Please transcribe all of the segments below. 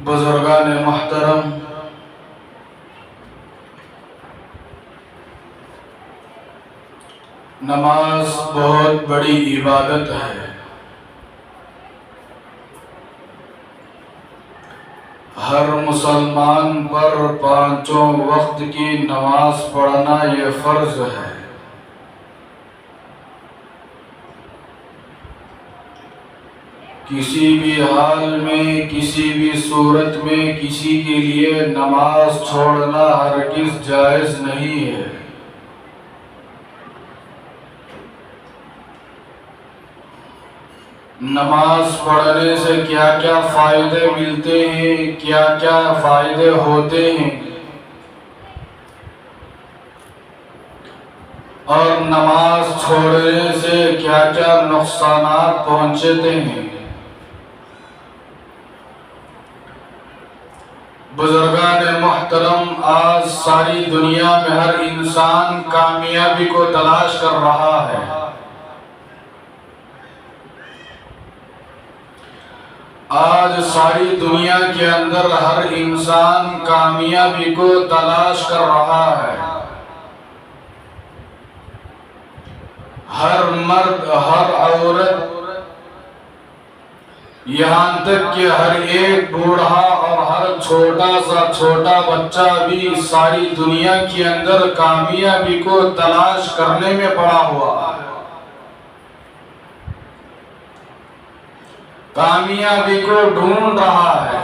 بزرگان محترم، نماز بہت بڑی عبادت ہے۔ ہر مسلمان پر پانچوں وقت کی نماز پڑھنا یہ فرض ہے۔ کسی بھی حال میں، کسی بھی صورت میں کسی کے لیے نماز چھوڑنا ہرگز جائز نہیں ہے۔ نماز پڑھنے سے کیا کیا فائدے ملتے ہیں، کیا کیا فائدے ہوتے ہیں، اور نماز چھوڑنے سے کیا کیا نقصانات پہنچتے ہیں۔ بزرگان محترم، آج ساری دنیا میں ہر انسان کامیابی کو تلاش کر رہا ہے۔ آج ساری دنیا کے اندر ہر انسان کامیابی کو تلاش کر رہا ہے۔ ہر مرد، ہر عورت، یہاں تک کہ ہر ایک بوڑھا اور ہر چھوٹا سا چھوٹا بچہ بھی ساری دنیا کے اندر کامیابی کو تلاش کرنے میں پڑا ہوا ہے۔ کامیابی کو ڈھونڈ رہا ہے،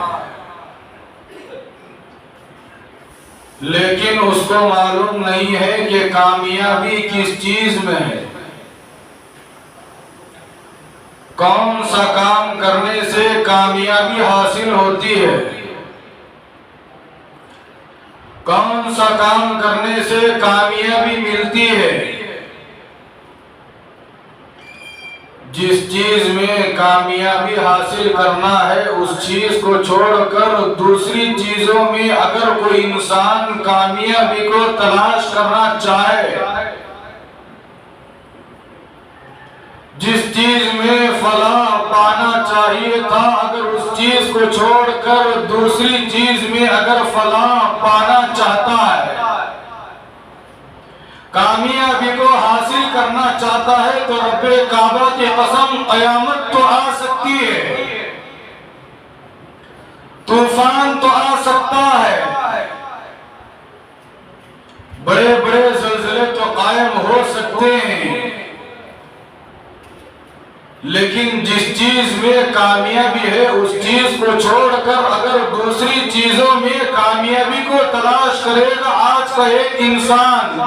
لیکن اس کو معلوم نہیں ہے کہ کامیابی کس چیز میں ہے۔ کون سا کام کرنے سے کامیابی حاصل ہوتی ہے، کون سا کام کرنے سے کامیابی ملتی ہے۔ جس چیز میں کامیابی حاصل کرنا ہے اس چیز کو چھوڑ کر دوسری چیزوں میں اگر کوئی انسان کامیابی کو تلاش کرنا چاہے، جس چیز میں فلاح پانا چاہیے تھا اگر اس چیز کو چھوڑ کر دوسری چیز میں اگر فلاح پانا چاہتا ہے، کامیابی کو حاصل کرنا چاہتا ہے، تو رب کعبہ کی قسم قیامت تو آ سکتی ہے، طوفان تو آ سکتا ہے، بڑے بڑے زلزلے تو قائم ہو سکتے ہیں، لیکن جس چیز میں کامیابی ہے اس چیز کو چھوڑ کر اگر دوسری چیزوں میں کامیابی کو تلاش کرے گا آج کا ایک انسان،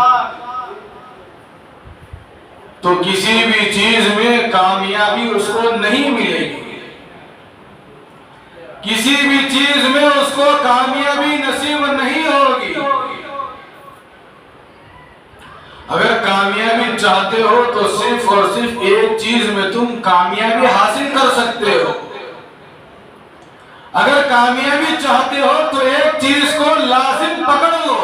تو کسی بھی چیز میں کامیابی اس کو نہیں ملے گی، کسی بھی چیز میں اس کو کامیابی نصیب نہیں ہوگی۔ اگر کامیابی چاہتے ہو تو صرف اور صرف ایک چیز میں تم کامیابی حاصل کر سکتے ہو۔ اگر کامیابی چاہتے ہو تو ایک چیز کو لازم پکڑ لو،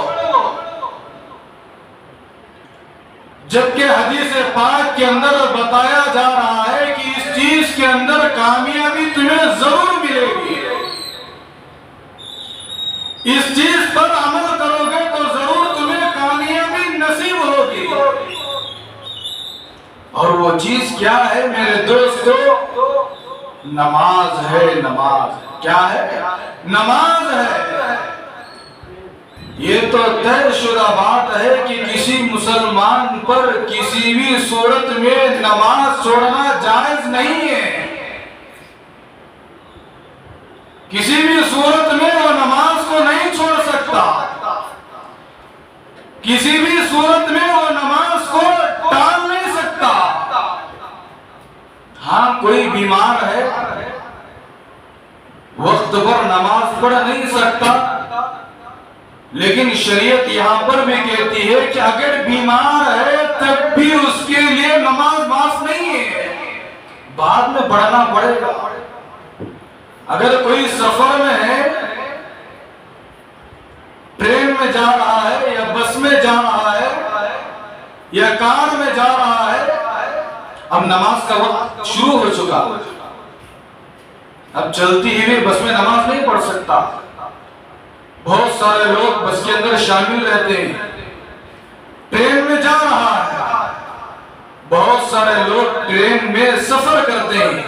جبکہ حدیث پاک کے اندر بتایا جا رہا ہے کہ اس چیز کے اندر کامیابی تمہیں ضرور ملے گی، اس چیز پر عمل کرو گے تو ضرور تمہیں کامیابی نصیب ہوگی۔ اور وہ چیز کیا ہے میرے دوستو؟ نماز ہے۔ نماز کیا ہے؟ نماز ہے۔ یہ تو طے شدہ بات ہے کہ کسی مسلمان پر کسی بھی صورت میں نماز چھوڑنا جائز نہیں ہے، کسی بھی صورت میں وہ نماز کو نہیں چھوڑ سکتا، کسی بھی صورت میں وہ نماز کو ٹال نہیں سکتا۔ ہاں کوئی بیمار ہے، وقت پر نماز پڑھ نہیں سکتا، لیکن شریعت یہاں پر بھی کہتی ہے کہ اگر بیمار ہے تب بھی اس کے لیے نماز معاف نہیں ہے، بعد میں پڑھنا پڑے گا۔ اگر کوئی سفر میں ہے، ٹرین میں جا رہا ہے یا بس میں جا رہا ہے یا کار میں جا رہا ہے، اب نماز کا وقت شروع ہو چکا، اب چلتی ہوئی بس میں نماز نہیں پڑھ سکتا. بہت سارے لوگ بس کے اندر شامل رہتے ہیں، ٹرین میں جا رہا ہے، بہت سارے لوگ ٹرین میں سفر کرتے ہیں.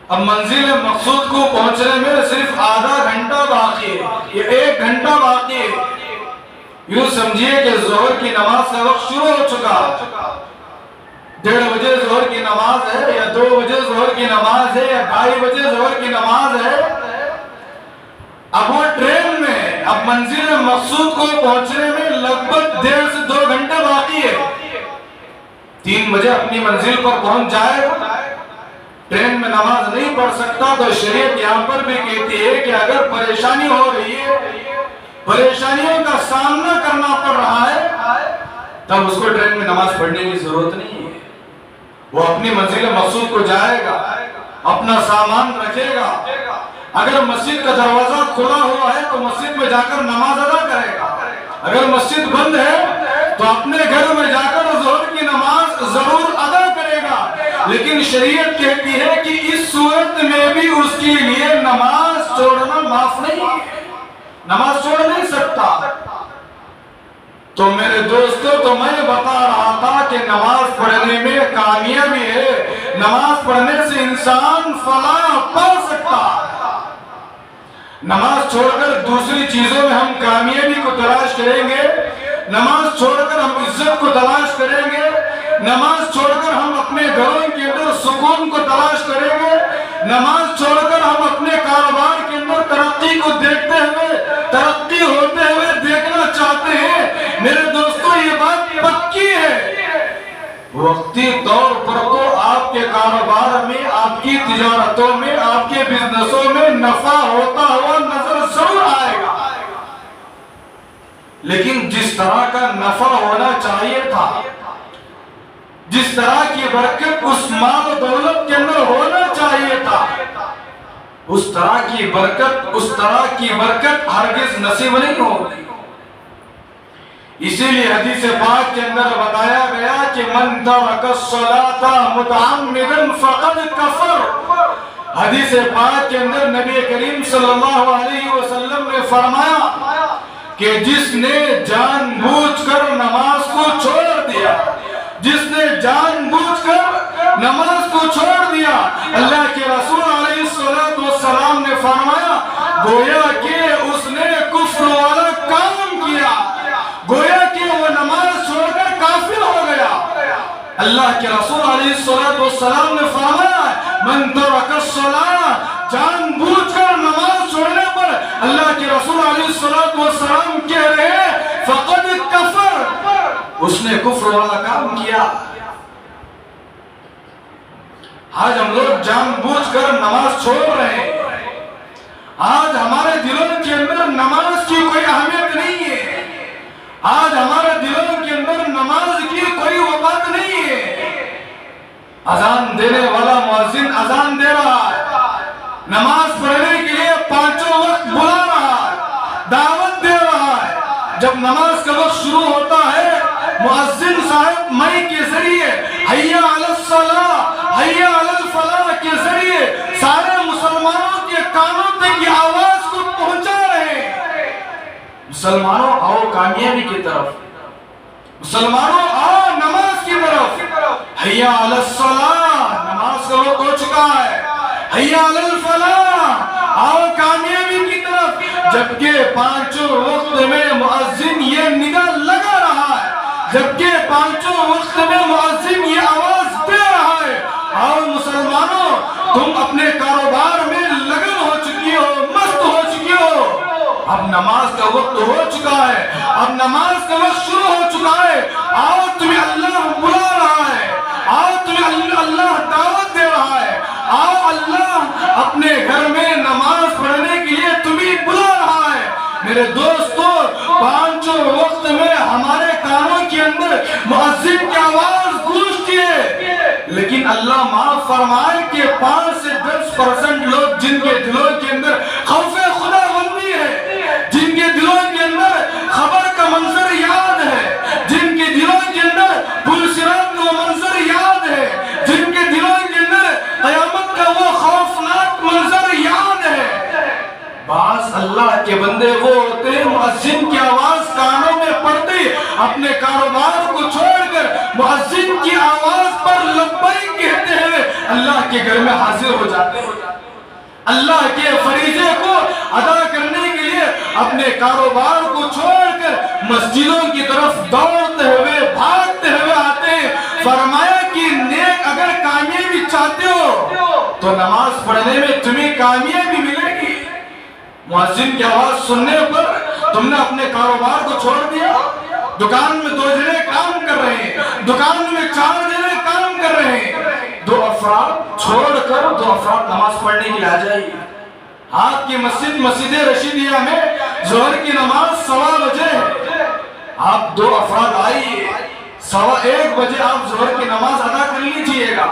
اب منزل مقصود کو پہنچنے میں صرف آدھا گھنٹہ باقی ہے، یہ 1 گھنٹہ باقی ہے. یوں سمجھیے کہ ظہر کی نماز کا وقت شروع ہو چکا، 1:30 بجے ظہر کی نماز ہے، یا 2 بجے ظہر کی نماز ہے، یا 2:30 بجے ظہر کی نماز ہے. اب وہ ٹرین میں اب منزل مقصود کو پہنچنے میں لگ بھگ 1.5 سے 2 گھنٹے باقی ہے. 3 بجے اپنی منزل پر پہنچ جائے، ٹرین میں نماز نہیں پڑھ سکتا، تو شریعت یہاں پر بھی کہتی ہے کہ اگر پریشانی ہو رہی ہے، پریشانیوں کا سامنا کرنا پڑ رہا ہے، تب اس کو ٹرین میں نماز پڑھنے کی ضرورت نہیں ہے. وہ اپنی منزل مقصود کو جائے گا، اپنا سامان رکھے گا. اگر مسجد کا دروازہ کھلا ہوا ہے تو مسجد میں جا کر نماز ادا کرے گا. اگر مسجد بند ہے تو اپنے گھر میں جا کر ظہر کی نماز ضرور ادا کرے گا. لیکن شریعت کہتی ہے کہ اس صورت میں بھی اس کے لیے نماز چھوڑنا معاف نہیں ہے، نماز چھوڑ نہیں سکتا. تو میرے دوستو، تو میں بتا رہا تھا کہ نماز پڑھنے میں کامیابی ہے، نماز پڑھنے سے انسان فلاح پا سکتا. نماز چھوڑ کر دوسری چیزوں میں ہم کامیابی کو تلاش کریں گے، نماز چھوڑ کر ہم عزت کو تلاش کریں گے، نماز چھوڑ کر ہم اپنے گھروں کے اندر سکون کو تلاش کریں گے، نماز چھوڑ کر ہم اپنے کاروبار کے اندر ترقی کو دیکھتے ہوئے، ترقی ہوتے ہوئے دیکھنا چاہتے ہیں. میرے دوستو، یہ بات پکی ہے. وقتی طور پر تو آپ کے کاروبار میں، آپ کی تجارتوں میں، آپ کے بزنسوں میں نفع ہوتا ہوا نظر ضرور آئے گا، لیکن جس طرح کا نفع ہونا چاہیے تھا، جس طرح کی برکت اس مال و دولت کے اندر ہونا چاہیے تھا، اس طرح کی برکت ہرگز نصیب نہیں ہوگی. اسی لیے حدیث پاک کے اندر بتایا گیا کہ من ترک الصلاۃ متعمدا فقد کفر. حدیث پاک کے اندر نبی کریم صلی اللہ علیہ وسلم نے فرمایا کہ جس نے جان بوجھ کر نماز کو چھوڑ دیا، جس نے جان بوجھ کر نماز کو چھوڑ دیا، اللہ کے رسول علیہ السلام نے فرمایا گویا کہ اس نے کفر والا کام کیا، گویا کہ وہ نماز چھوڑ کر کافر ہو گیا. اللہ کے رسول علیہ السلام نے فرمایا من ترک الصلاۃ، جان بوجھ کر نماز چھوڑنے پر اللہ کے رسول علیہ السلام کہہ رہے ہیں فقد کفر، اس نے کفر والا کام کیا. آج ہم لوگ جان بوجھ کر نماز چھوڑ رہے ہیں. آج ہمارے دلوں کے اندر نماز کی کوئی اہمیت نہیں ہے، آج ہمارے دلوں کے اندر نماز کی کوئی وقت نہیں ہے. اذان دینے والا مؤذن اذان دے رہا ہے، نماز پڑھنے کے لیے 5 وقت بلا رہا ہے، دعوت دے رہا ہے. جب نماز کا وقت شروع ہوتا ہے، مؤذن صاحب مائک کے ذریعے حی علی الصلاۃ، حی علی الفلاح کے ذریعے سارے مسلمانوں کے کانوں تک یہ آواز کو پہنچا رہے ہیں. مسلمانوں آؤ کامیابی کی طرف، مسلمانوں آؤ نماز کی طرف. حی علی الصلاۃ، نماز کا وقت ہو چکا ہے. حی علی الفلاح، آؤ کامیابی کی طرف. جبکہ 5 وقت میں مؤذن یہ نگاہ لگا رہا ہے، جبکہ 5 وقت میں مؤذن یہ آواز دے رہا ہے آؤ مسلمانوں، تم اپنے کاروبار میں لگن ہو چکی ہو، مست ہو چکی ہو. اب نماز کا وقت ہو چکا ہے، اب نماز کا وقت شروع ہو چکا ہے. آؤ تمہیں اللہ بلا رہا ہے، آؤ تمہیں اللہ دعوت دے رہا ہے. آؤ اللہ اپنے گھر میں نماز پڑھنے کے لیے تمہیں بلا رہا ہے. میرے دوستو، 5 وقت میں ہمارے کانوں کے اندر مؤذن کی آواز گونجتی ہے، لیکن اللہ معاف فرمائے کہ 5 سے 10% لوگ جن کے دلوں کے اندر خوف خدا بندی ہے، جن کے دلوں کے اندر خبر کا منظر یاد ہے، جن کے دلوں کے اندر پل صراط کا منظر یاد ہے، جن کے دلوں کے اندر قیامت کا وہ خوف بعض اللہ کے بندے وہ ہوتے ہیں مؤذن کی آواز کانوں میں پڑتے اپنے کاروبار کو چھوڑ کر مؤذن کی آواز پر لبیک کہتے ہوئے اللہ کے گھر میں حاضر ہو جاتے ہیں. اللہ کے فریضے کو ادا کرنے کے لیے اپنے کاروبار کو چھوڑ کر مسجدوں کی طرف دوڑتے ہوئے بھاگتے ہوئے آتے ہیں. فرمایا کہ نیک اگر کامیابی چاہتے ہو تو نماز پڑھنے میں تمہیں کامیابی ملے گی. مؤذن کی آواز سننے پر تم نے اپنے کاروبار کو چھوڑ دیا. دکان میں 2 جنے کام کر رہے ہیں, دکان میں 4 جنے کام کر رہے ہیں. 2 افراد چھوڑ کر 2 افراد نماز پڑھنے کے لیے آ جائیے. آپ کی مسجد رشیدیہ میں ظہر کی نماز 1:15 بجے ہے. آپ 2 افراد آئیے, 1:15 بجے آپ ظہر کی نماز ادا کر لیجئے گا.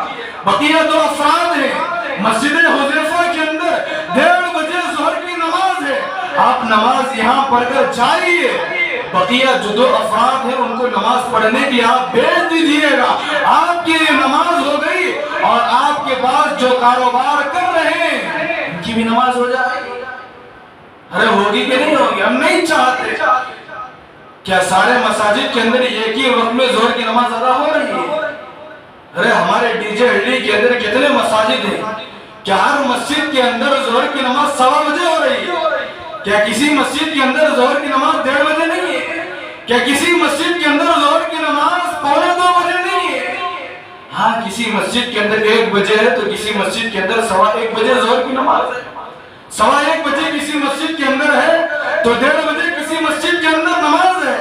بقیہ 2 افراد ہیں مسجد حذیفہ کے اندر 1:30 بجے ظہر کی نماز ہے. آپ نماز یہاں پڑھ کر جائیے. بقیہ جو 2 افراد ہیں ان کو نماز پڑھنے کی آپ بھیج دیجئے گا. آپ کی نماز ہو گئی اور آپ کے پاس جو کاروبار کر رہے ہیں ان کی بھی نماز ہو جائے گی. ارے ہوگی کہ نہیں ہوگی؟ ہم نہیں چاہتے. کیا سارے مساجد کے اندر ایک ہی وقت میں ظہر کی نماز ادا ہو رہی ہے؟ ارے ہمارے ڈی جے ہلڈی کے اندر کتنے مساجد ہیں؟ کیا ہر مسجد کے اندر ظہر کی نماز 1:15 بجے ہو رہی ہے؟ کیا کسی مسجد کے اندر ظہر کی نماز 1:30 بجے نہیں ہے؟ کیا کسی مسجد کے اندر ظہر کی نماز 1:45 بجے نہیں ہے؟ ہاں کسی مسجد کے اندر 1 بجے ہے تو کسی مسجد کے اندر 1:15 بجے ظہر کی نماز ہے. 1:15 بجے کسی مسجد کے اندر ہے تو 1:30 بجے کسی مسجد کے اندر نماز ہے.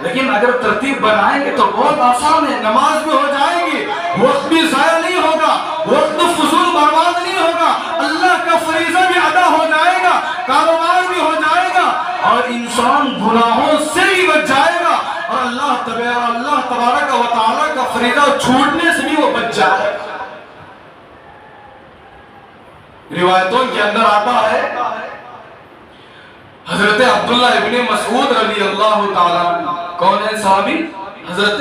لیکن اگر ترتیب بنائیں گے تو بہت آسان ہے. نماز بھی ہو جائے گی, وقت بھی ضائع نہیں ہوگا, وقت فضول برباد نہیں ہوگا, اللہ کا فریضہ بھی ادا ہو جائے گا, کاروبار بھی ہو جائے گا اور انسان گناہوں سے بھی بچ جائے گا اور اللہ تبارک و تعالی کا فریضہ چھوٹنے سے بھی وہ بچ جائے گا. روایتوں کے اندر آتا ہے حضرت عبداللہ ابن مسعود رضی اللہ تعالیٰ, کون ہے صحابی؟ حضرت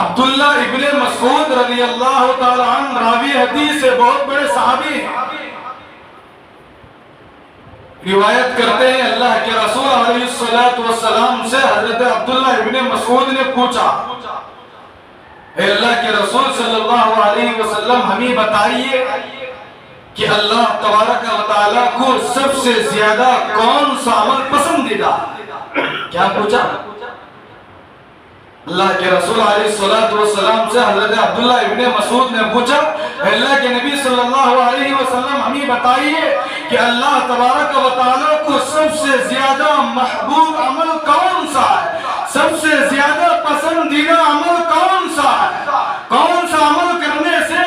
عبداللہ ابن مسعود رضی اللہ تعالیٰ عنہ راوی حدیث سے بہت بڑے صحابی ہیں. روایت کرتے ہیں اللہ کے رسول علیہ السلام سے حضرت عبداللہ ابن مسعود نے پوچھا, اے اللہ کے رسول صلی اللہ علیہ وسلم ہمیں بتائیے کہ اللہ تبارک و تعالیٰ کو سب سے زیادہ کون سا عمل پسندیدہ؟ کیا پوچھا؟ اللہ کے رسول علیہ السلام سے حضرت عبداللہ ابن مسعود نے پوچھا, اللہ کے نبی صلی اللہ علیہ وسلم ہمیں بتائیے کہ اللہ تبارک و تعالیٰ کو سب سے زیادہ محبوب عمل کون سا ہے, سب سے زیادہ پسندیدہ عمل کون سا ہے, کون سا عمل کرنے سے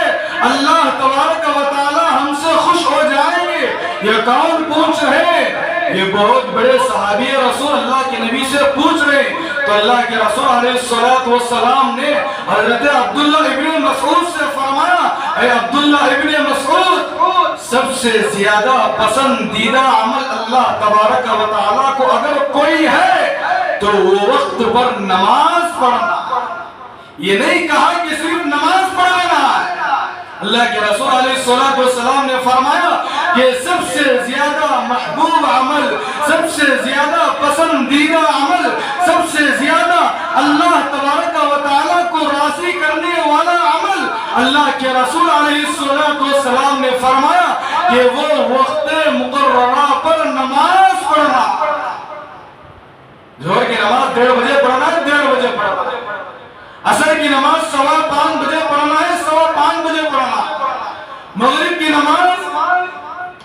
اللہ تبارک و تعالیٰ ہم سے خوش ہو جائیں گے؟ یہ کون پوچھ رہے ہیں؟ یہ بہت بڑے صحابی رسول اللہ کے نبی سے پوچھ رہے ہیں. تو اللہ کے رسول علیہ السلام نے حضرت عبداللہ ابن مسعود سے فرمایا, اے عبداللہ ابن مسعود, سب سے زیادہ پسندیدہ عمل اللہ تبارک و تعالیٰ کو اگر کوئی ہے تو وہ وقت پر نماز پڑھنا. یہ نہیں کہا کہ صرف نماز پڑھنا ہے. اللہ کے رسول علیہ السلام نے فرمایا کہ سب سے زیادہ محبوب عمل, سب سے زیادہ پسندیدہ عمل, سب سے زیادہ اللہ تبارک و تعالیٰ کو راضی کرنے والا عمل, اللہ کے رسول علیہ السلام نے فرمایا کہ وہ وقت مقررہ پر نماز پڑھنا. ظہر کی نماز 1:30 بجے پڑھنا ہے, 1:30 بجے پڑھنا ہے. عصر کی نماز 5:15 بجے پڑھنا ہے, 5:15 بجے پڑھنا. مغرب کی نماز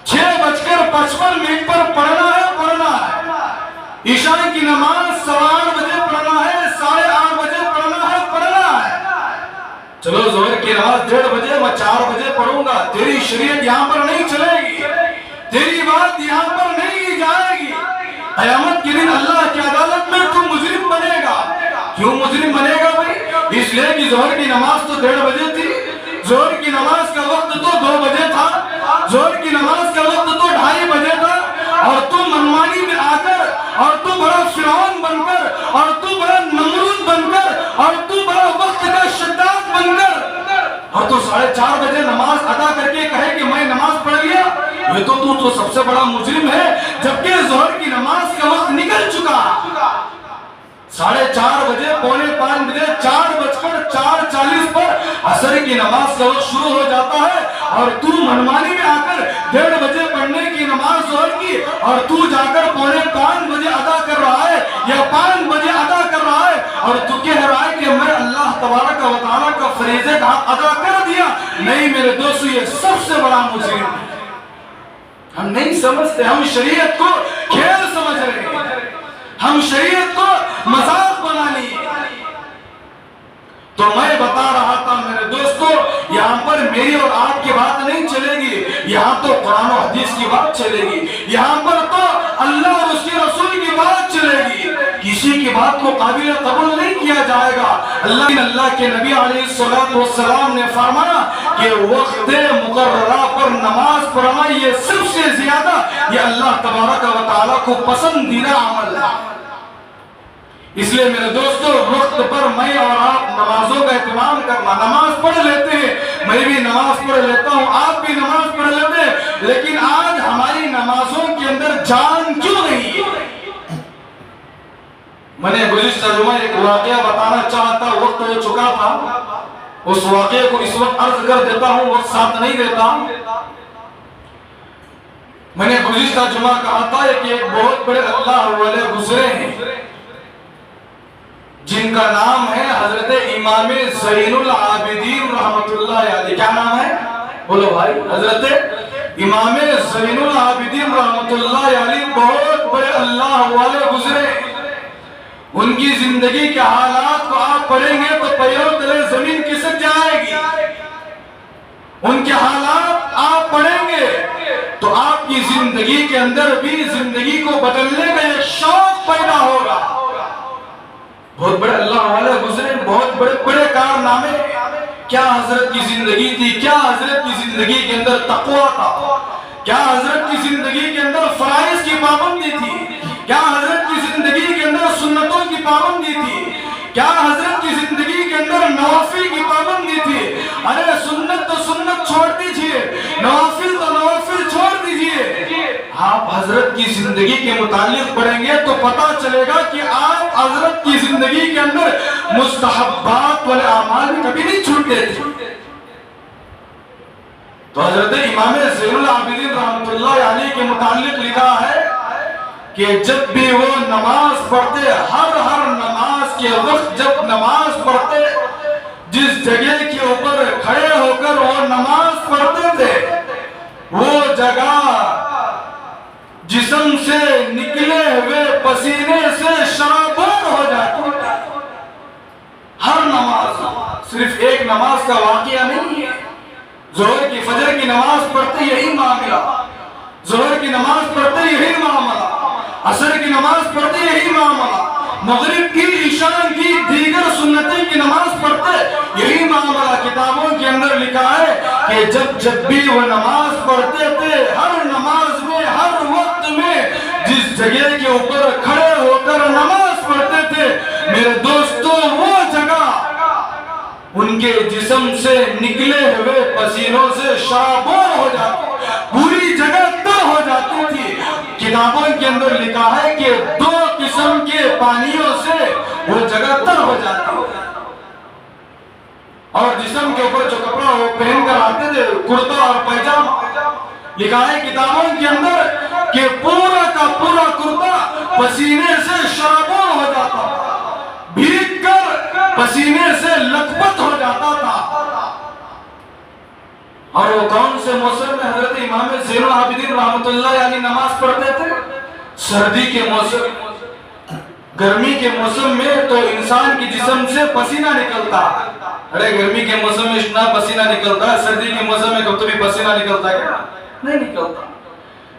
6:55 پر پڑھنا ہے, پڑھنا ہے. عشاء کی نماز 8:15 بجے پڑھنا ہے, 8:30 بجے پڑھنا ہے, پڑھنا ہے. چلو ظہر کی نماز 1:30 بجے, میں 4 بجے پڑھوں گا. تیری شریعت یہاں پر نہیں چلے گی, تیری بات یہاں پر نہیں جائے گی. قیامت کے دن اللہ کی عدالت میں تو مجرم بنے گا. کیوں مجرم بنے گا بھائی؟ اس لیے کہ ظہر کی نماز تو 1:30 بجے تھی, ظہر کی نماز کا وقت تو 2 بجے تھا, ظہر کی نماز کا وقت تو 2:30 بجے تھا, اور تو منمانی میں آ کر, اور تو بڑا فرعون بن کر, اور تو بڑا نمرود بن کر, اور تو بڑا وقت کا شداد بن کر, اور تو 4:30 بجے نماز ادا کر کے کہے کہ میں نماز پڑھ لیا. یہ تو سب سے بڑا مجرم ہے جبکہ ظہر کی نماز کا وقت نکل چکا. 4:30 بجے، 4:45 بجے، 4:40 پر عصر کی نماز کا وقت شروع ہو جاتا ہے اور تو منمانی میں آ کر 1:30 بجے پڑھنے کی نماز ظہر کی اور تو جا کر 4:45 بجے ادا کر رہا ہے یا 5 بجے ادا کر رہا ہے اور تو کہہ رہا ہے کہ میں اللہ تبارک و تعالیٰ کا فریضے کا ادا کر دیا. نہیں میرے دوستو، یہ سب سے بڑا مجرم ہے. ہم نہیں سمجھتے، ہم شریعت کو کھیل سمجھ رہے ہیں، ہم شریعت کو مذاق بنا لیے. تو میں بتا رہا تھا میرے دوستو، یہاں پر میری اور آپ کی بات نہیں چلے گی، یہاں تو قرآن و حدیث کی بات چلے گی، یہاں پر تو اللہ اور اس کے رسول کی بات چلے گی. کسی کی بات کو قابل قبول نہیں کیا جائے گا. اللہ کے نبی علیہ السلام نے فرمایا کہ وقت مقررہ پر نماز پڑھنا یہ سب سے زیادہ یہ اللہ تبارک و تعالیٰ کو پسندیدہ عمل ہے. اس لیے میرے دوستو، وقت پر میں اور آپ نمازوں کا اہتمام کرنا. نماز پڑھ لیتے ہیں، میں بھی نماز پڑھ لیتا ہوں، آپ بھی نماز پڑھ لیتے ہیں، لیکن آج ہماری نمازوں کے اندر جان کیوں نہیں ہے؟ میں نے گزشتہ جمعہ ایک واقعہ بتانا چاہا تھا، وقت ہو چکا تھا. اس واقعے کو اس وقت عرض کر دیتا ہوں، وقت ساتھ نہیں دیتا. میں نے گزشتہ جمعہ کہا تھا کہ ایک بہت بڑے اللہ والے گزرے ہیں جن کا نام ہے حضرت امام زین العابدین رحمت اللہ علیہ. کیا نام ہے؟ بولو بھائی. حضرت امام زین العابدین رحمت اللہ علیہ بہت بڑے اللہ والے گزرے. ان کی زندگی کے حالات کو آپ پڑھیں گے تو پیروں تلے زمین کھسک جائے گی. ان کے حالات آپ پڑھیں گے تو آپ کی زندگی کے اندر بھی زندگی کو بدلنے کا ایک شوق پیدا ہوگا. بہت بڑے اللہ والے گزرے، بہت بڑے بڑے کارنامے. کیا حضرت کی زندگی تھی، کیا حضرت کی زندگی کے اندر تقوی تھا، کیا حضرت کی زندگی کے اندر فرائض کی پابندی تھی، کیا حضرت کی زندگی کے اندر سنتوں کی پابندی تھی، کیا حضرت کی زندگی کے اندر نوافل کی پابندی تھی. ارے سنت تو سنت چھوڑ دیجئے، نوافل تو نوافل چھوڑ دیجئے. آپ حضرت کی زندگی کے متعلق پڑھیں گے تو پتا چلے گا کہ آپ حضرت کی زندگی کے اندر مستحبات والے اعمال کبھی نہیں چھوٹتے تھے. تو حضرت امام زین العابدین رحمت اللہ علیہ کے متعلق لکھا ہے کہ جب بھی وہ نماز پڑھتے، ہر نماز کے وقت جب نماز پڑھتے، جس جگہ کے اوپر کھڑے ہو کر وہ نماز پڑھتے تھے وہ جگہ جسم سے نکلے ہوئے پسینے سے شرابور ہو جاتی. ہر نماز، صرف ایک نماز کا واقعہ نہیں ہے. ظہر کی فجر کی نماز پڑھتے یہی معاملہ، ظہر کی نماز پڑھتے یہی معاملہ، عصر کی نماز پڑھتے یہی معاملہ، مغرب کی، عشاء کی، دیگر سنتیں کی نماز پڑھتے یہی معاملہ. کتابوں کے اندر لکھا ہے کہ جب بھی وہ نماز پڑھتے تھے، ہر نماز میں، ہر وقت میں جس جگہ کے اوپر کھڑے ہو کر نماز پڑھتے تھے میرے دوستو، وہ جگہ ان کے جسم سے نکلے ہوئے پسینوں سے شرابور ہو جاتی، پوری جگہ تر ہو جاتی تھی. کتابوں کے اندر لکھا ہے کہ 2 قسم کے پانیوں سے وہ جگہ تر ہو جاتی ہے. اور جسم کے اوپر جو کپڑا وہ پہن کر آتے تھے، کرتا اور پیجامہ، لکھا ہے کتابوں کے اندر کہ پورا کا پورا کرتا پسینے سے شرابور ہو جاتا، بھیگ کر پسینے سے لکھپت ہو جاتا تھا. اور وہ کون سے موسم میں حضرت امام زین العابدین رحمت اللہ علیہ نماز پڑھتے تھے؟ سردی کے موسم. گرمی کے موسم میں تو انسان کی جسم سے پسینہ نکلتا. ارے گرمی کے موسم میں اتنا پسینہ نکلتا ہے، سردی کے موسم میں کب تو بھی پسینہ نکلتا ہے کیا؟ نہیں نکلتا.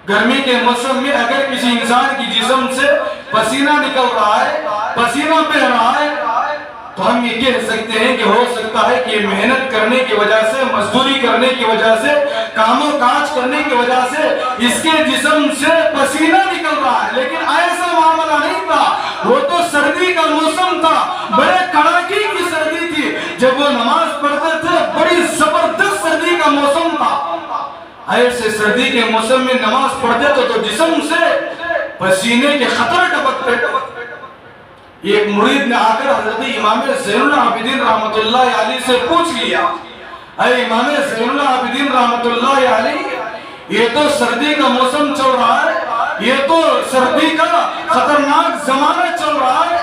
گرمی کے موسم میں اگر کسی انسان کی جسم سے پسینہ نکل رہا ہے، پسینہ بہ رہا ہے، تو ہم یہ کہہ سکتے ہیں کہ ہو سکتا ہے کہ محنت کرنے کی وجہ سے، مزدوری کرنے کی وجہ سے، کام و کاج کرنے کی وجہ سے اس کے جسم سے پسینہ نکل رہا ہے. لیکن ایسا معاملہ نہیں تھا، وہ تو سردی کا موسم تھا، بڑے کڑاکی کی سردی تھی. جب وہ نماز پڑھتے تھے بڑی زبردست سردی کا موسم تھا. ایسے سردی کے موسم میں نماز پڑھتے تو جسم سے پسینے کے خطر ٹپکتے۔ ایک مرید نے آ کر حضرت امام زین العابدین رحمت اللہ علیہ سے پوچھ لیا، اے امام زین العابدین رحمت اللہ علیہ، یہ تو سردی کا موسم چل رہا ہے، یہ تو سردی کا خطرناک زمانہ چل رہا ہے،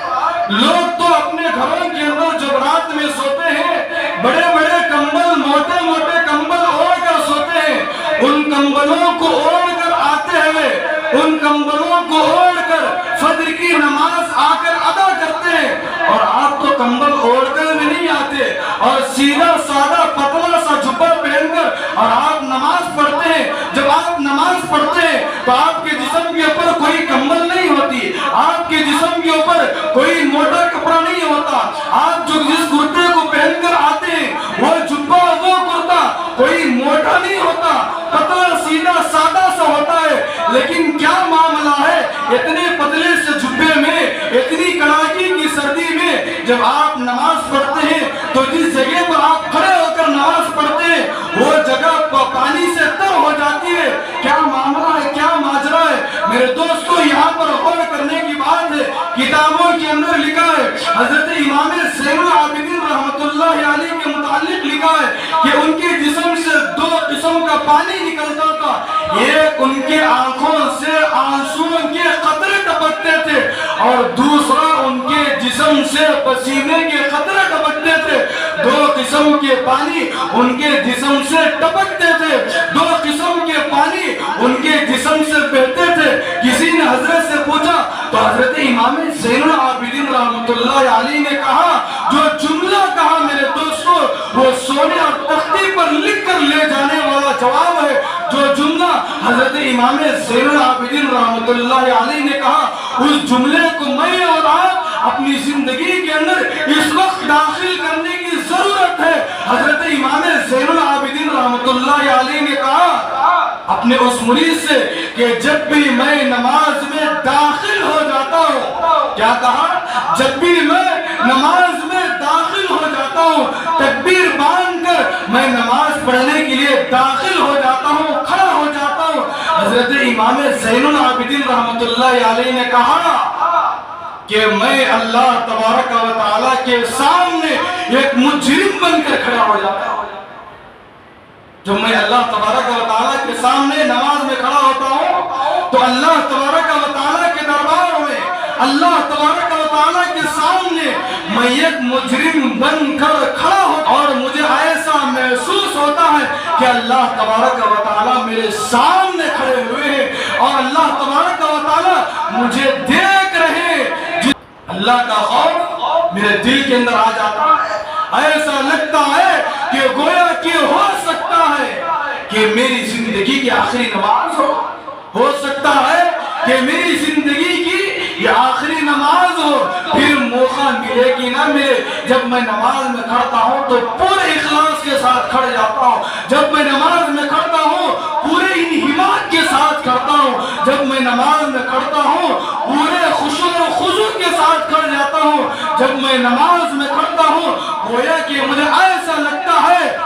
لوگ تو اپنے گھروں کے اندر جب رات میں سوتے ہیں بڑے بڑے کمبل، موٹے موٹے کمبل اوڑھ کر سوتے ہیں، ان کمبلوں کو اوڑھ کر آتے ہوئے، ان کمبلوں کو اوڑھ کر فجر کی نماز آ کر ادا کرتے ہیں، اور آپ تو کمبل اوڑھ کر بھی نہیں آتے اور سیدھا سادہ پتلا سا جھبا پہن کر اور آپ نماز پڑھتے ہیں۔ جب آپ نماز پڑھتے ہیں تو آپ کے جسم کے اوپر کوئی کمبل نہیں ہوتی، آپ کے جسم کے اوپر کوئی موٹا کپڑا نہیں ہوتا، آپ جو جس کرتے کو پہن کر آتے ہیں وہ جھبا، وہ کرتا کوئی موٹا نہیں ہوتا، پتلا سیدھا سادہ سا ہوتا ہے، لیکن کیا معاملہ ہے، اتنے پتلے سے جھبے میں، اتنی کڑاکی کی سردی میں جب آپ نماز پڑھتے ہیں تو جس جگہ پر آپ کھڑے ہو کر نماز پڑھتے ہیں وہ جگہ پانی سے تر ہو جاتی ہے۔ کیا معاملہ ہے، کیا ماجرا ہے میرے دوستو، یہاں پر غور کرنے کی بات ہے۔ کتابوں کے اندر لکھا ہے، حضرت امام زین العابدین رحمت اللہ علیہ کے متعلق لکھا ہے کہ ان کے جسم سے دو قسم کا پانی نکلتا تھا، ایک ان کے آنکھوں سے آنسوؤں کے قطرے ٹپکتے تھے اور دوسرا ان کے جسم سے پسینے کے قطرے ٹپکتے تھے۔ دو قسم کے پانی ان کے جسم سے ٹپکتے تھے، دو قسم کے پانی ان کے جسم سے بہتے تھے۔ کسی نے حضرت سے پوچھا تو حضرت امام زین العابدین رحمت اللہ علیہ نے کہا، جو جملہ کہا میرے دوستو وہ سونے اور تختی پر لکھ کر لے جانے والا جواب ہے۔ جو جملہ حضرت امام زین العابدین رحمت اللہ علیہ نے کہا، اس جملے کو میں اور آپ اپنی زندگی کے اندر اس وقت داخل کرنے کی ضرورت ہے۔ حضرت امام زین العابدین رحمت اللہ علیہ نے کہا اپنے اس مرید سے کہ جب بھی میں نماز میں داخل ہو جاتا ہوں، کیا کہا، جب بھی میں نماز میں داخل ہو جاتا ہوں، تکبیر باندھ کر میں نماز پڑھنے کے لیے داخل ہو جاتا ہوں، کھڑا ہو جاتا ہوں، حضرت امام زین العابدین رحمت اللہ علیہ نے کہا کہ میں اللہ تبارک و تعالیٰ کے سامنے ایک مجرم بن کر کھڑا ہو جاتا ہوں۔ جب میں اللہ تبارک و تعالیٰ کے سامنے نماز میں کھڑا ہوتا ہوں تو اللہ تبارک و تعالیٰ کے دربار میں، اللہ تبارک و تعالیٰ کے سامنے میں ایک مجرم بن کر کھڑا ہوتا ہوں، اور مجھے ایسا محسوس ہوتا ہے کہ اللہ تبارک و تعالیٰ میرے سامنے کھڑے ہوئے ہیں اور اللہ تبارک و تعالیٰ مجھے دیکھ رہے ہیں۔ اللہ کا خوف میرے دل کے اندر آ جاتا ہے، ایسا لگتا ہے کہ گویا کہ ہو سکتا ہے کہ میری زندگی کی آخری نماز ہو سکتا ہے کہ میری زندگی کی یہ آخری نماز ہو، پھر موقع ملے کہ نہ ملے۔ جب میں نماز میں کھڑتا ہوں تو پورے اخلاص کے ساتھ کھڑ جاتا ہوں، جب میں نماز میں کھڑتا ہوں پورے انہماک کے ساتھ کھڑتا ہوں، جب میں نماز میں کھڑتا ہوں پورے خشوع و خضوع کے ساتھ کھڑ جاتا ہوں، جب میں نماز میں کھڑتا ہوں گویا کہ مجھے ایسا لگتا ہے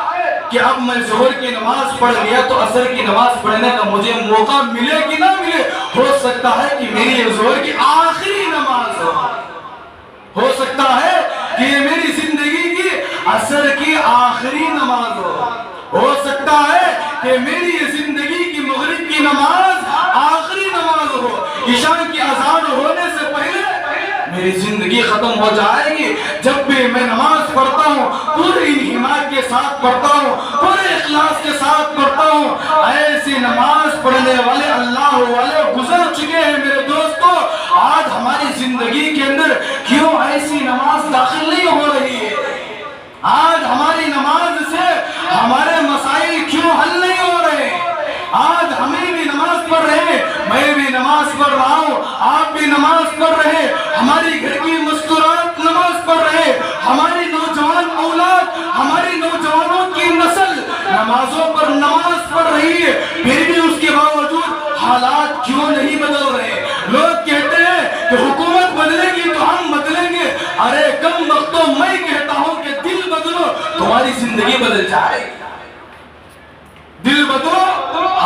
کہ اب میں ظہر کی نماز پڑھ لیا تو عصر کی نماز پڑھنے کا مجھے موقع ملے کہ نہ ملے، ہو سکتا ہے کہ میری یہ ظہر کی آخری نماز ہو سکتا ہے کہ یہ میری زندگی کی عصر کی آخری نماز ہو سکتا ہے کہ میری یہ زندگی کی مغرب کی نماز آخری نماز ہو، عشاء کی اذان ہونے سے پہلے میری زندگی ختم ہو جائے گی۔ جب بھی میں نماز پڑھتا ہوں پورے انہماک کے ساتھ پڑھتا ہوں، پورے اخلاص کے ساتھ پڑھتا ہوں۔ ایسی نماز پڑھنے والے اللہ والے گزر چکے ہیں میرے دوستو، آج ہماری زندگی کے اندر کیوں ایسی نماز داخل نہیں ہو رہی ہے؟ آج ہماری نماز سے ہمارے مسائل کیوں حل نہیں ہو رہے؟ آج ہمیں بھی نماز پڑھ رہے ہیں، میں بھی نماز پڑھ رہا ہوں، آپ بھی نماز پڑھ رہے ہیں، ہماری گھر کی مستورات نماز پڑھ رہے، ہماری نوجوان اولاد، ہماری نوجوانوں کی نسل نمازوں پر نماز پڑھ رہی ہے، پھر بھی اس کے باوجود حالات کیوں نہیں بدل رہے؟ لوگ کہتے ہیں کہ حکومت بدلے گی تو ہم بدلیں گے، ارے کم وقتوں میں کہتا ہوں کہ دل بدلو تمہاری زندگی بدل جائے گی، دل بدلو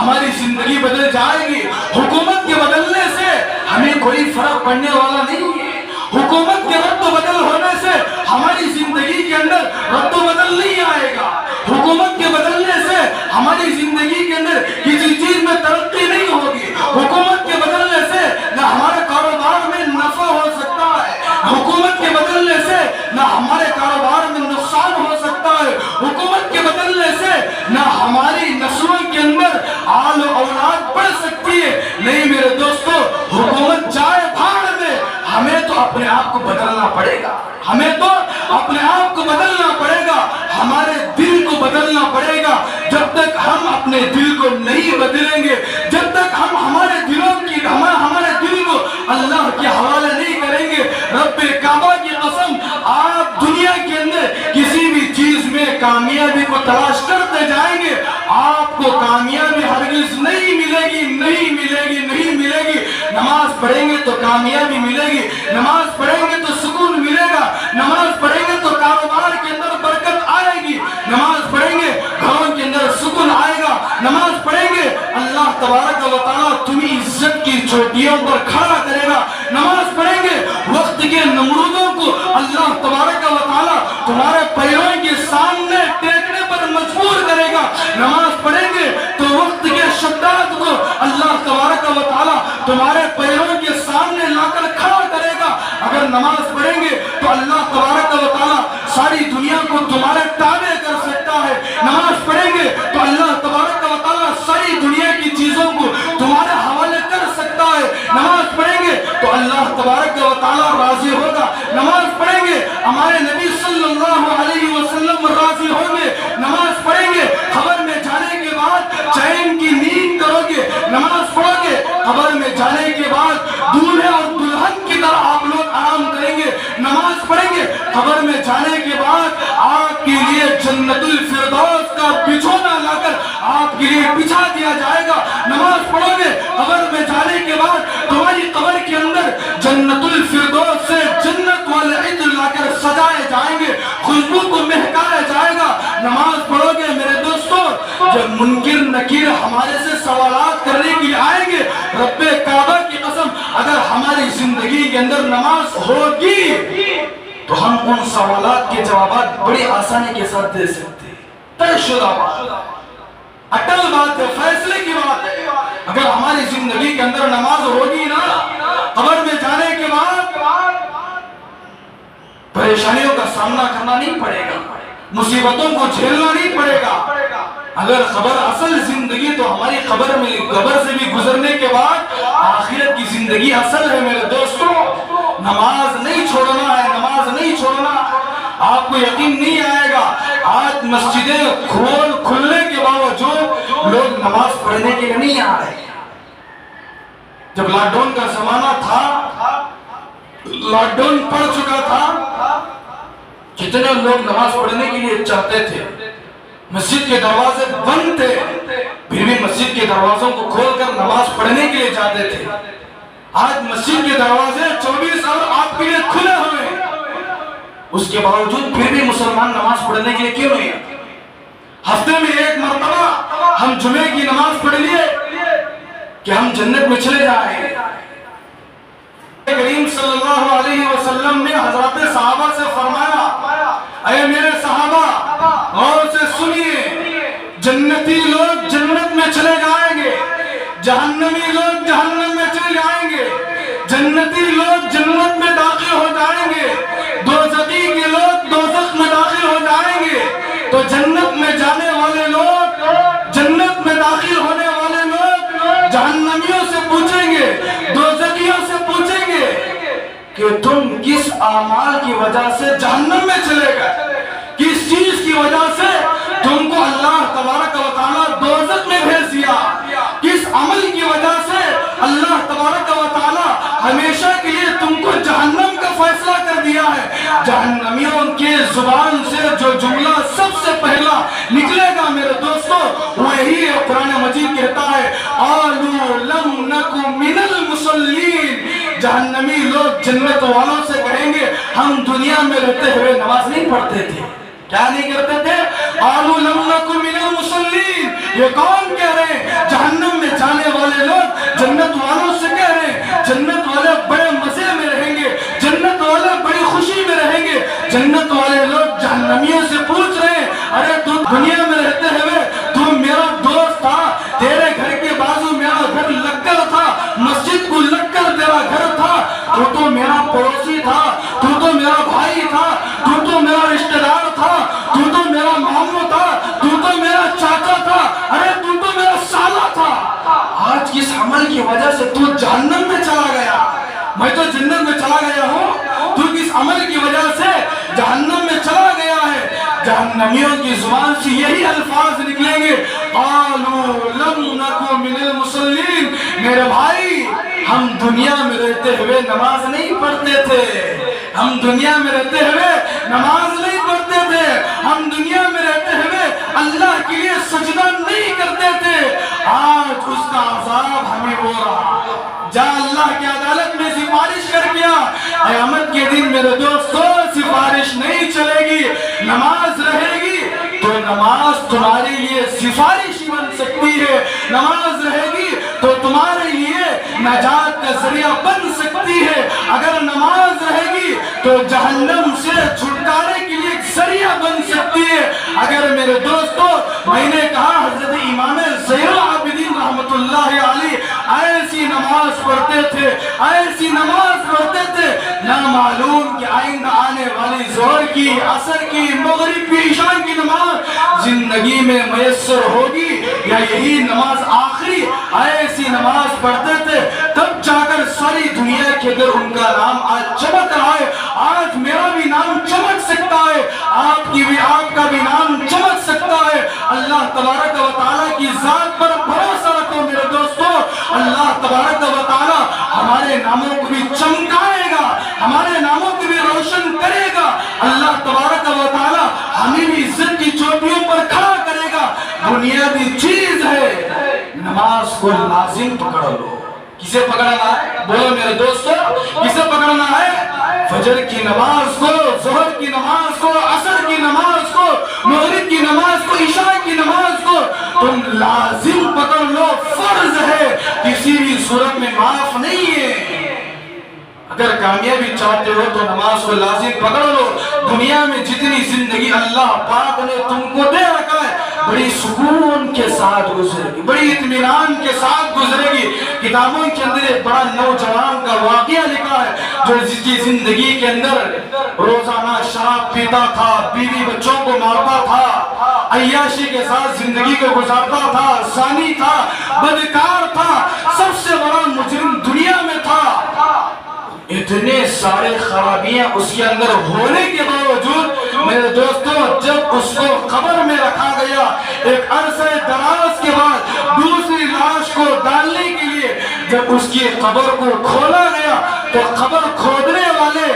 ہماری زندگی بدل جائے گی۔ حکومت کے بدلنے سے ہمیں کوئی فرق پڑنے والا نہیں ہے۔ حکومت کے رد و بدل ہونے سے ہماری زندگی کے اندر رد و بدل نہیں آئے گا۔ حکومت کے بدلنے سے ہماری زندگی کے اندر کسی چیز میں ترقی نہیں ہوگی۔ حکومت کے بدلنے سے نہ ہمارے کاروبار میں نفع ہو سکتا ہے، حکومت کے بدلنے سے نہ ہمارے کاروبار میں نقصان ہو سکتا ہے، حکومت کے بدلنے سے نہ ہماری نسلوں کے اندر آل و اولاد بڑھ سکتی ہے۔ نہیں میرے دوستو، حکومت چاہے بھاڑ دے، ہمیں تو اپنے آپ کو بدلنا پڑے گا، ہمیں تو اپنے آپ کو بدلنا پڑے گا، ہمارے دل کو بدلنا پڑے گا۔ جب تک ہم اپنے دل کو نہیں بدلیں گے، جب تک ہم ہمارے دل کو اللہ کے حوالے نہیں کریں گے، رب کعبہ کی قسم، آپ دنیا کے اندر کسی بھی چیز میں کامیابی کو تلاش کرتے جائیں گے، آپ کو کامیابی ہرگز نہیں ملے گی، نہیں ملے گی، نہیں ملے گی۔ نماز پڑھیں گے تو کامیابی ملے گی، نماز پڑھیں گے تو سکون ملے گا، نماز پڑھیں گے تو کاروبار کے اندر برکت آئے گی، نماز پڑھیں گے گھروں کے اندر سکون آئے گا، نماز پڑھیں گے اللہ تبارک و تعالیٰ تمہیں عزت کی چوٹیوں پر کھڑا کرے گا، نماز پڑھیں گے وقت کے نمرودوں کو اللہ تبارک و تعالیٰ تمہارے پیروں کے سامنے ٹیکنے پر مجبور کرے گا، نماز پڑھیں گے تو وقت کے شداد کو اللہ تبارک و تعالیٰ تمہارے پیروں کے سامنے لا کر کھڑا کرے گا۔ اگر نماز پڑھیں گے تو اللہ تبارک و تعالیٰ ساری دنیا کو تمہارے تابع کر سکتا ہے، نماز پڑھیں گے تو اللہ تبارک و تعالیٰ ساری دنیا کی چیزوں کو تمہارے حوالے کر سکتا ہے، نماز پڑھیں گے تو اللہ تبارک و تعالیٰ راضی ہوگا، نماز پڑھیں گے ہمارے نبی صلی اللہ علیہ وسلم راضی ہوں گے، نماز پڑھیں گے قبر میں جانے کے بعد چین کی نیند کرو گے، نماز پڑھو گے قبر میں جانے کے بعد دولہے اور دلہن کی طرح آپ لوگ آرام کریں گے، نماز پڑھیں گے قبر میں جانے کے بعد آپ کے لیے جنت الفردوس کا بچھونا لا کر آپ کے لیے بچھا دیا جائے گا، نماز پڑھو گے قبر میں جانے کے بعد تمہاری قبر کے اندر جنت الفردوس سے جنت والے عطر لا کر سجائے جائیں گے، خوشبو کو مہکایا جائے گا، نماز پڑھو گے میرے دوستو جب منکر نکیر ہمارے سے سوالات کرنے کے لیے آئیں گے، رب کعبہ کی قسم اگر ہماری زندگی کے اندر نماز ہوگی تو ہم ان سوالات کے جوابات بڑی آسانی کے ساتھ دے سکتے ہیں۔ طے شدہ بات، اٹل بات ہے، فیصلے کی بات ہے۔ اگر ہماری زندگی کے اندر نماز ہوگی نا، قبر میں جانے کے بعد پریشانیوں کا سامنا کرنا نہیں پڑے گا، مصیبتوں کو جھیلنا نہیں پڑے گا۔ اگر قبر اصل زندگی تو ہماری قبر سے بھی گزرنے کے بعد آخرت کی زندگی اصل ہے میرے دوستو۔ نماز نہیں چھوڑنا ہے، نماز نہیں چھوڑنا۔ آپ کو یقین نہیں آئے گا آج مسجدیں کھلنے کے باوجود لوگ نماز پڑھنے کے لیے نہیں آ رہے۔ جب لاک ڈاؤن کا زمانہ تھا، لاک ڈاؤن پڑ چکا تھا، کتنے لوگ نماز پڑھنے کے لیے چاہتے تھے، مسجد کے دروازے بند تھے، پھر بھی مسجد کے دروازوں کو کھول کر نماز پڑھنے کے لیے جاتے تھے۔ آج مسجد کے دروازے 24 اور آپ کے لیے کھلے ہوئے ہیں، اس کے باوجود پھر بھی مسلمان نماز پڑھنے کے لیے کیوں نہیں آتے؟ ہفتے میں ایک مرتبہ ہم جمعے کی نماز پڑھ لیے کہ ہم جنت میں چلے جائیں گے۔ کریم صلی اللہ علیہ وسلم نے حضرات صحابہ سے فرمایا، اے میرے صحابہ غور سے سنیے، جنتی لوگ جنت میں چلے جائیں گے، جہنمی لوگ جہنم میں چلے جائیں گے، جنتی لوگ جنت میں داخل ہو جائیں گے، دوزخی کے لوگ دوزخ میں داخل ہو جائیں گے۔ تو جنت میں جانے والے لوگ، جنت میں داخل ہونے والے لوگ جہنمیوں سے پوچھیں گے، دوزخیوں سے پوچھیں گے کہ تم کس اعمال کی وجہ سے جہنم میں چلے گئے، کس چیز کی وجہ سے تم کو اللہ تبارک و تعالیٰ دوزخ میں بھیج دیا، کس عمل کی وجہ سے اللہ تبارک و تعالیٰ ہمیشہ کے لیے تم کو جہنم کا فیصلہ کر دیا ہے۔ جہنمیوں کے زبان سے جو جملہ سب سے پہلا نکلے گا میرے دوستو، وہی قرآن مجید کہتا ہے قالوا لم نک من المصلین۔ جہنمی لوگ جنت والوں سے کہیں گے ہم دنیا میں رہتے ہوئے نماز نہیں پڑھتے تھے، کیا نہیں کرتے تھے؟ قالوا لم نكن من المصلين، یہ کون کہہ رہے ہیں؟ جہنم میں جانے والے لوگ جنت والوں سے کہہ رہے ہیں جنت والے بڑے مزے میں رہیں گے، جنت والے بڑی خوشی میں رہیں گے۔ جنت والے لوگ جہنمیوں سے پوچھ رہے ہیں ارے تو دنیا میں رہتے ہوئے تو میرا دوست تھا، تیرے گھر کے بازو میرا گھر لگ کر تھا، مسجد کو لگ کر تیرا گھر تھا، تو میرا پڑوسی تھا، تو میرا بھائی تھا، تو میرا رشتہ دار تھا، تو میرا ماموں تھا، تو میرا چاچا تھا، ارے تو میرا سالہ تھا۔ آج کس عمل کی وجہ سے تو جہنم میں چلا گیا؟ میں تو جنت میں چلا گیا ہوں، تو کس عمل کی وجہ سے جہنم میں چلا گیا ہے؟ جہنمیوں کی زبان سے یہی الفاظ نکلیں گے، قالوا لم نکن من المصلین۔ میرے بھائی، ہم دنیا میں رہتے ہوئے نماز نہیں پڑھتے تھے، ہم دنیا میں رہتے ہوئے نماز نہیں پڑھتے تھے، ہم دنیا میں رہتے ہوئے اللہ کے لیے سجدہ نہیں کرتے تھے۔ آج اس کا عذاب ہمیں ہو رہا، جا اللہ کی عدالت میں سفارش کر گیا۔ قیامت کے دن میرے دوستو سفارش نہیں چلے گی، نماز رہے گی تو نماز تمہارے لیے سفارش بن سکتی ہے، نماز رہے گی تو تمہارے لیے نجات کا ذریعہ بن سکتی ہے، اگر نماز رہے گی تو جہنم سے چھٹکارے کے لیے ایک ذریعہ بن سکتی ہے۔ اگر میرے دوستو، میں نے کہا حضرت امام زین العابدین رحمت اللہ علیہ ایسی نماز پڑھتے تھے، ایسی نماز پڑھتے تھے، نہ معلوم کہ آئندہ آنے والی ظہر کی، عصر کی، مغرب کی، عشاء کی نماز زندگی میں میسر ہوگی یا یہی نماز آخری۔ ایسی نماز پڑھتے تھے، تب جا کر ساری دنیا کے اندر ان کا نام آج چمک رہا ہے۔ آج میرا بھی نام چمک سکتا ہے، آپ کا بھی نام چمک سکتا ہے۔ اللہ تبارک و تعالیٰ کی ذات پر بھروسہ رکھو میرے دوستو، اللہ تبارک و تعالیٰ ہمارے ناموں کو بھی چمکائے گا، ہمارے ناموں کو بھی روشن کرے گا۔ اللہ تبارک و تعالیٰ ہمیں بھی عزت کی چوٹیوں پر کھڑا کرے گا۔ بنیادی چیز ہے نماز کو لازم پکڑ لو۔ کسے پکڑنا ہے؟ بولو میرے دوستو، کسے پکڑنا ہے؟ فجر کی نماز کو، ظہر کی نماز کو، عصر کی نماز کو، مغرب کی نماز کو، عشاء کی نماز کو تم لازم پکڑ لو، فرض ہے، کسی بھی صورت میں معاف نہیں ہے۔ اگر کامیابی چاہتے ہو تو نماز کو لازم پکڑ لو۔ دنیا میں جتنی زندگی اللہ پاک نے تم کو دے رکھا ہے، بڑی سکون کے ساتھ گزرے گی، بڑی اطمینان کے ساتھ گزرے گی۔ کتابوں کے اندر ایک بڑا نوجوان کا واقعہ لکھا ہے جو جس کی زندگی کے اندر روزانہ شراب پیتا تھا، بیوی بچوں کو مارتا تھا، عیاشی کے ساتھ زندگی کو گزارتا تھا، زانی تھا، بدکار تھا، سب سے بڑا مجرم دنیا میں تھا۔ اتنے سارے خرابیاں اس کے اندر ہونے کے باوجود میرے دوستوں، جب اس کو قبر میں رکھا گیا، ایک عرصہ دراز کے بعد دوسری لاش کو ڈالنے کے لیے جب اس کی قبر کو کھولا گیا تو قبر کھودنے والے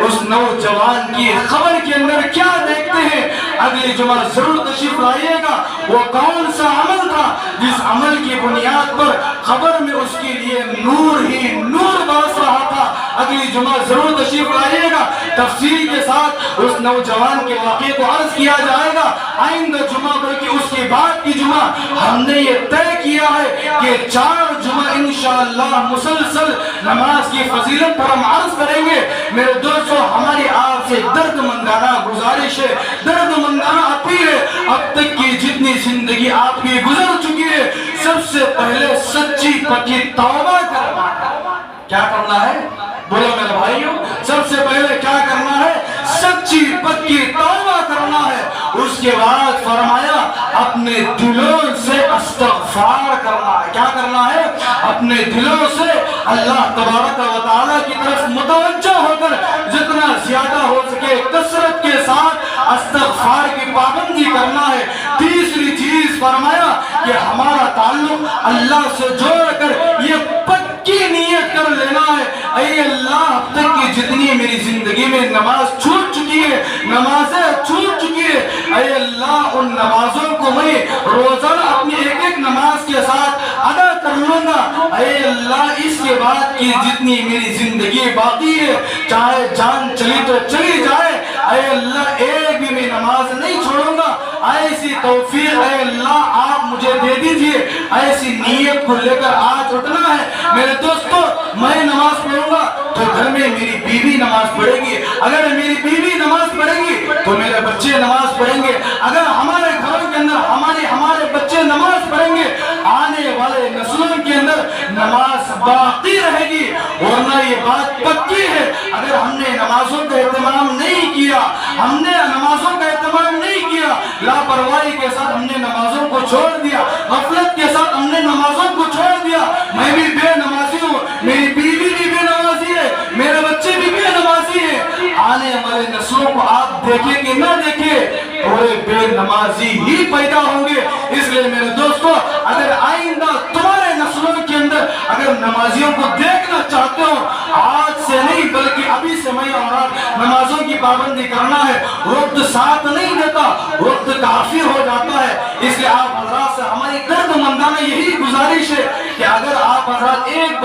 اس نوجوان کی قبر کے اندر کیا دیکھتے ہیں؟ اگلی جمعہ ضرور تشریف لائیے گا، وہ کون سا عمل تھا جس عمل کی بنیاد پر قبر میں اس کے لیے نور ہی نور برس رہا تھا۔ اگلی جمعہ ضرور تشریف لائیے گا، تفصیل کے ساتھ اس نوجوان کے واقعے کو عرض کیا جائے گا۔ آئندہ جمعہ بلکہ اس کے بعد کی جمعہ ہم نے یہ طے کیا ہے کہ 4 جمعہ انشاءاللہ مسلسل نماز کی فضیلت پر ہم عرض کریں گے۔ میرے دوستو، ہماری آپ سے درد مندانہ گزارش ہے، درد مندانہ اپیل ہے، اب تک کی جتنی زندگی آپ کی گزر چکی ہے، سب سے پہلے سچی پکی توبہ کرنا ہے۔ کیا کرنا ہے؟ بولو میرے بھائیوں، سب سے پہلے کیا کرنا ہے؟ سچی پکی توبہ کرنا ہے۔ اس کے بعد فرمایا اپنے دلوں سے استغفار کرنا ہے۔ کیا کرنا ہے؟ اپنے دلوں سے اللہ تبارک و تعالیٰ کی طرف متوجہ ہو کر جتنا زیادہ ہو سکے کثرت کے ساتھ استغفار کی پابندی کرنا ہے۔ تیسری چیز فرمایا کہ ہمارا تعلق اللہ سے جوڑ کر یہ پکی نیت کر لینا ہے، اے اللہ اب تک کی جتنی میری زندگی میں نماز چھوٹ چکی ہے، نمازیں چھوٹ چکی ہے، اے اللہ ان نمازوں کو میں روزانہ اپنی ایک ایک نماز کے ساتھ ادا کر لوں گا۔ اے اللہ اس کے بعد کی جتنی میری زندگی باقی ہے، چاہے جان چلی تو چلی جائے، اے اللہ ایک بھی میں نماز نہیں چھوڑوں گا۔ ایسی توفیق اے اللہ آپ مجھے دے دیجئے، ایسی نیت کو لے کر آج اٹھنا ہے۔ میرے دوستو، میں نماز پڑھوں گا تو گھر میں میری بیوی نماز پڑھے گی، اگر میری بیوی نماز پڑھے گی تو میرے بچے نماز پڑھیں گے، اگر ہمارے گھروں کے اندر ہمارے بچے نماز پڑھیں گے، آنے والے نسلوں کے اندر نماز باقی رہے گی۔ ورنہ یہ بات پکی ہے، اگر ہم نے نمازوں کا اہتمام نہیں کیا، لاپرواہی کے ساتھ ہم نے نمازوں کو چھوڑ دیا، غفلت کے ساتھ ہم نے نمازوں کو چھوڑ دیا، میں بھی بے نمازی ہوں، میری بیوی بھی بے نمازی ہے، میرے بچے بھی بے نمازی ہیں، آنے والے نسلوں کو آپ دیکھیں کہ نہ دیکھیں پورے بے نمازی ہی پیدا ہوں گے۔ اس لیے میرے دوستو، اگر آئندہ تمہارے نسلوں کے اندر اگر نمازیوں کو دیکھنا چاہتے ہو، آج سے نہیں بلکہ ابھی سے میں اور آپ نمازوں کی پابندی کرنا ہے۔ وقت ساتھ نہیں دیتا، وقت کافی ہو جاتا ہے، اس لیے آپ حضرات سے ہماری درد مندانہ یہی گزارش ہے کہ اگر آپ حضرات ایک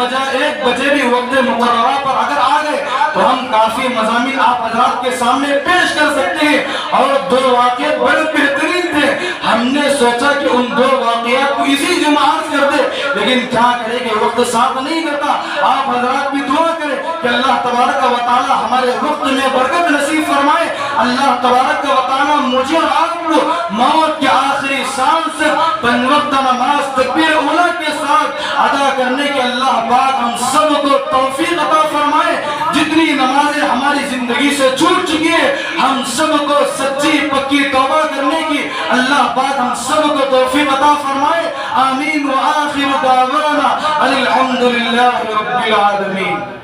بجے بھی وقت مقررہ پر اگر آ گئے تو ہم کافی مضامین آپ حضرات کے سامنے پیش کر سکتے ہیں۔ اور دو واقعات بڑے بہترین تھے، ہم نے سوچا کہ ان دو واقعات کو اسی جمعہ عرض کر دے، لیکن کیا کرے کہ وقت ساتھ نہیں دیتا۔ آپ حضرات بھی دعا کریں کہ اللہ تبارک و تعالی ہمارے وقت میں برکت نصیب فرمائے، اللہ تبارک و تعالی مجھے اور آپ کو موت کے آخری سانس سے پنج وقت نماز تکبیر اولیٰ کے ساتھ ادا کرنے کے اللہ پاک ہم سب کو توفیق عطا فرمائے۔ جتنی نمازیں ہماری زندگی سے چھوٹ چکی ہے، ہم سب کو سچی پکی توبہ کرنے کی اللہ پاک ہم سب کو توفیق عطا فرمائے۔ آمین۔ وآخر دعوانا الحمدللہ رب العالمین۔